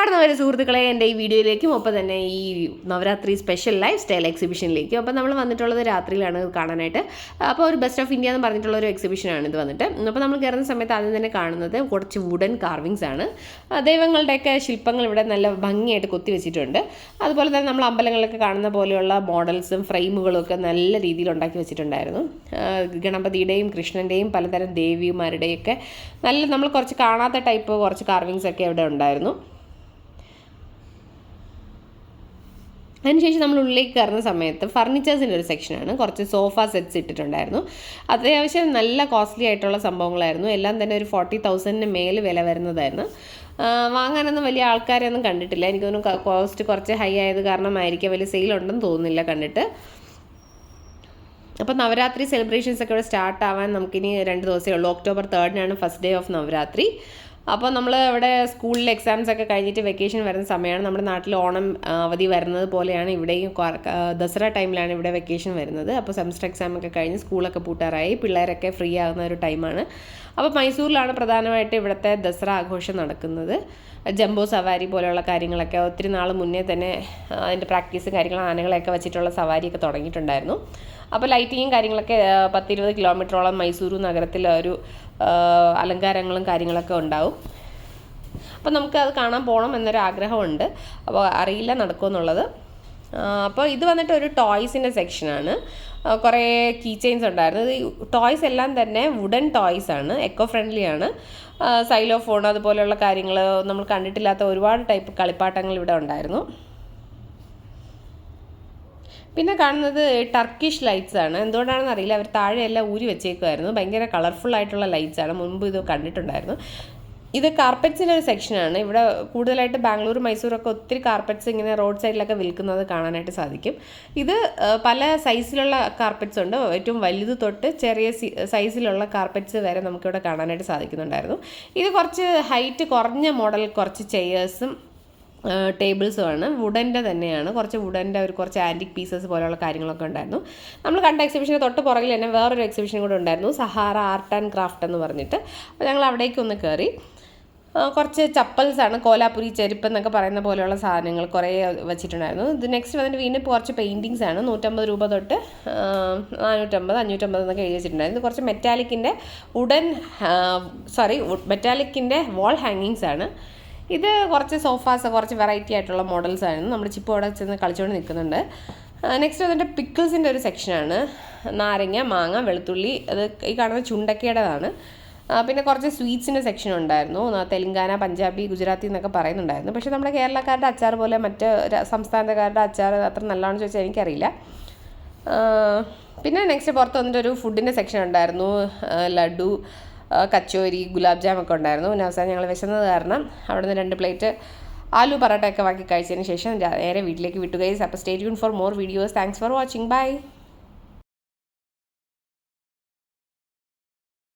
കാണുന്നവരെ സുഹൃത്തുക്കളെ എൻ്റെ ഈ വീഡിയോയിലേക്കും ഒപ്പം തന്നെ ഈ നവരാത്രി സ്പെഷ്യൽ ലൈഫ് സ്റ്റൈൽ എക്സിബിഷനിലേക്കും അപ്പം നമ്മൾ വന്നിട്ടുള്ളത് രാത്രിയിലാണ് കാണാനായിട്ട്. അപ്പോൾ ഒരു ബെസ്റ്റ് ഓഫ് ഇന്ത്യ എന്ന് പറഞ്ഞിട്ടുള്ള ഒരു എക്സിബിഷനാണ് ഇത് വന്നിട്ട്. അപ്പോൾ നമ്മൾ കയറുന്ന സമയത്ത് ആദ്യം തന്നെ കാണുന്നത് കുറച്ച് വുഡൻ കാർവിങ്സ് ആണ്. ദൈവങ്ങളുടെയൊക്കെ ശില്പങ്ങൾ ഇവിടെ നല്ല ഭംഗിയായിട്ട് കൊത്തി വെച്ചിട്ടുണ്ട്. അതുപോലെ തന്നെ നമ്മൾ അമ്പലങ്ങളിലൊക്കെ കാണുന്ന പോലെയുള്ള മോഡൽസും ഫ്രെയിമുകളും ഒക്കെ നല്ല രീതിയിൽ ഉണ്ടാക്കി വെച്ചിട്ടുണ്ടായിരുന്നു. ഗണപതിയുടെയും കൃഷ്ണൻ്റെയും പലതരം ദേവിമാരുടെയൊക്കെ നല്ല നമ്മൾ കുറച്ച് കാണാത്ത ടൈപ്പ് കുറച്ച് കാർവിങ്സ് ഒക്കെ ഇവിടെ ഉണ്ടായിരുന്നു. അതിനുശേഷം നമ്മൾ ഉള്ളിലേക്ക് കയറുന്ന സമയത്ത് ഫർണിച്ചേഴ്സിൻ്റെ ഒരു സെക്ഷനാണ്. കുറച്ച് സോഫ സെറ്റ്സ് ഇട്ടിട്ടുണ്ടായിരുന്നു. അത്യാവശ്യം നല്ല കോസ്റ്റ്ലി ആയിട്ടുള്ള സംഭവങ്ങളായിരുന്നു. എല്ലാം തന്നെ ഒരു 40,000 മേൽ വില വരുന്നതായിരുന്നു. വാങ്ങാനൊന്നും വലിയ ആൾക്കാരെയൊന്നും കണ്ടിട്ടില്ല. എനിക്ക് തോന്നുന്നു കോസ്റ്റ് കുറച്ച് ഹൈ ആയത് കാരണമായിരിക്കും വലിയ സെയിലുണ്ടെന്ന് തോന്നുന്നില്ല കണ്ടിട്ട്. അപ്പോൾ നവരാത്രി സെലിബ്രേഷൻസ് ഒക്കെ ഇവിടെ സ്റ്റാർട്ട് ആവാൻ നമുക്കിനി 2 ദിവസമേ ഉള്ളൂ. October 3 first day of Navratri. അപ്പോൾ നമ്മൾ ഇവിടെ സ്കൂളിൽ എക്സാംസ് ഒക്കെ കഴിഞ്ഞിട്ട് വെക്കേഷൻ വരുന്ന സമയമാണ്. നമ്മുടെ നാട്ടിൽ ഓണം അവധി വരുന്നത് പോലെയാണ് ഇവിടെയും. ദസറ ടൈമിലാണ് ഇവിടെ വെക്കേഷൻ വരുന്നത്. അപ്പോൾ സെമസ്റ്റർ എക്സാം ഒക്കെ കഴിഞ്ഞ് സ്കൂളൊക്കെ പൂട്ടാറായി, പിള്ളേരൊക്കെ ഫ്രീ ആകുന്ന ഒരു ടൈമാണ്. അപ്പോൾ മൈസൂരിലാണ് പ്രധാനമായിട്ട് ഇവിടുത്തെ ദസറ ആഘോഷം നടക്കുന്നത്. ജംബോ സവാരി പോലെയുള്ള കാര്യങ്ങളൊക്കെ ഒത്തിരി നാൾ മുന്നേ തന്നെ അതിൻ്റെ പ്രാക്ടീസും കാര്യങ്ങളും ആനകളെയൊക്കെ വെച്ചിട്ടുള്ള സവാരിയൊക്കെ തുടങ്ങിയിട്ടുണ്ടായിരുന്നു. അപ്പോൾ ലൈറ്റിങ്ങും കാര്യങ്ങളൊക്കെ 10-20 കിലോമീറ്ററോളം മൈസൂരു നഗരത്തിൽ ഒരു അലങ്കാരങ്ങളും കാര്യങ്ങളൊക്കെ ഉണ്ടാവും. അപ്പോൾ നമുക്ക് അത് കാണാൻ പോകണം എന്നൊരു ആഗ്രഹമുണ്ട്. അപ്പോൾ അറിയില്ല നടക്കുമെന്നുള്ളത്. അപ്പോൾ ഇത് വന്നിട്ട് ഒരു ടോയ്സിൻ്റെ സെക്ഷനാണ്. കുറേ കീ ചെയിൻസ് ഉണ്ടായിരുന്നു. ഈ ടോയ്സ് എല്ലാം തന്നെ വുഡൻ ടോയ്സ് ആണ്, എക്കോ ഫ്രണ്ട്ലി ആണ്. സൈലോഫോൺ അതുപോലെയുള്ള കാര്യങ്ങൾ, നമ്മൾ കണ്ടിട്ടില്ലാത്ത ഒരുപാട് ടൈപ്പ് കളിപ്പാട്ടങ്ങൾ ഇവിടെ ഉണ്ടായിരുന്നു. പിന്നെ കാണുന്നത് ടർക്കിഷ് ലൈറ്റ്സ് ആണ്. എന്തുകൊണ്ടാണെന്ന് അറിയില്ല, അവർ താഴെയെല്ലാം ഊരി വെച്ചേക്കുമായിരുന്നു. ഭയങ്കര കളർഫുൾ ആയിട്ടുള്ള ലൈറ്റ്സ് ആണ്. മുൻപ് ഇത് കണ്ടിട്ടുണ്ടായിരുന്നു. ഇത് കാർപ്പറ്റ്സിൻ്റെ ഒരു സെക്ഷനാണ്. ഇവിടെ കൂടുതലായിട്ട് ബാംഗ്ലൂർ മൈസൂരൊക്കെ ഒത്തിരി കാർപ്പറ്റ്സ് ഇങ്ങനെ റോഡ് സൈഡിലൊക്കെ വിൽക്കുന്നത് കാണാനായിട്ട് സാധിക്കും. ഇത് പല സൈസിലുള്ള കാർപ്പറ്റ്സ് ഉണ്ട്. ഏറ്റവും വലുത് തൊട്ട് ചെറിയ സൈസിലുള്ള കാർപ്പറ്റ്സ് വരെ നമുക്കിവിടെ കാണാനായിട്ട് സാധിക്കുന്നുണ്ടായിരുന്നു. ഇത് കുറച്ച് ഹൈറ്റ് കുറഞ്ഞ മോഡൽ കുറച്ച് ചെയേഴ്സും ടേബിൾസുമാണ്. വുഡൻ്റെ തന്നെയാണ്. കുറച്ച് വുഡൻ്റെ കുറച്ച് ആൻറ്റിക് പീസസ് പോലെയുള്ള കാര്യങ്ങളൊക്കെ ഉണ്ടായിരുന്നു. നമ്മൾ കണ്ട എക്സിബിഷന് തൊട്ട് പുറകിൽ തന്നെ വേറൊരു എക്സിബിഷൻ കൂടെ ഉണ്ടായിരുന്നു, സഹാറ ആർട്ട് ആൻഡ് ക്രാഫ്റ്റ് എന്ന് പറഞ്ഞിട്ട്. അപ്പോൾ ഞങ്ങൾ അവിടേക്കൊന്ന് കയറി. കുറച്ച് ചപ്പൽസാണ്, കോലാപുരി ചെരുപ്പ് എന്നൊക്കെ പറയുന്ന പോലെയുള്ള സാധനങ്ങൾ കുറേ വെച്ചിട്ടുണ്ടായിരുന്നു. ഇത് നെക്സ്റ്റ് വന്നിട്ട് വീണ്ടും കുറച്ച് പെയിൻറ്റിങ്സ് ആണ്. 150 രൂപ തൊട്ട് 450, 550 എന്നൊക്കെ എഴുതി വെച്ചിട്ടുണ്ടായിരുന്നു. ഇത് കുറച്ച് മെറ്റാലിക്കിൻ്റെ വാൾ ഹാങ്ങിങ്സ് ആണ്. ഇത് കുറച്ച് സോഫാസ്, കുറച്ച് വെറൈറ്റി ആയിട്ടുള്ള മോഡൽസ് ആയിരുന്നു. നമ്മുടെ ചിപ്പ് അവിടെ ചെന്ന് കളിച്ചുകൊണ്ട് നിൽക്കുന്നുണ്ട്. നെക്സ്റ്റ് വന്നിട്ട് പിക്കിൾസിൻ്റെ ഒരു സെക്ഷനാണ്. നാരങ്ങ, മാങ്ങ, വെളുത്തുള്ളി, അത് ഈ കാണുന്ന ചുണ്ടക്കയുടേതാണ്. പിന്നെ കുറച്ച് സ്വീറ്റ്സിൻ്റെ സെക്ഷൻ ഉണ്ടായിരുന്നു. തെലുങ്കാന, പഞ്ചാബി, ഗുജറാത്തി എന്നൊക്കെ പറയുന്നുണ്ടായിരുന്നു. പക്ഷേ നമ്മുടെ കേരളക്കാരുടെ അച്ചാർ പോലെ മറ്റ് സംസ്ഥാനക്കാരുടെ അച്ചാർ അത്ര നല്ലതാണെന്ന് ചോദിച്ചാൽ എനിക്കറിയില്ല. പിന്നെ നെക്സ്റ്റ് പുറത്ത് വന്നിട്ട് ഒരു ഫുഡിൻ്റെ സെക്ഷൻ ഉണ്ടായിരുന്നു. ലഡു, കച്ചോരി, ഗുലാബ് ജാം ഒക്കെ ഉണ്ടായിരുന്നു. പിന്നെ അവസാനം ഞങ്ങൾ വിശന്നത് കാരണം അവിടെ നിന്ന് 2 പ്ലേറ്റ് ആലു പറാട്ട ഒക്കെ വാങ്ങി കഴിച്ചതിന് ശേഷം നേരെ വീട്ടിലേക്ക് വിട്ടു. ഗൈസ്, അപ്പോൾ stay tune for more videos. Thanks for watching. By.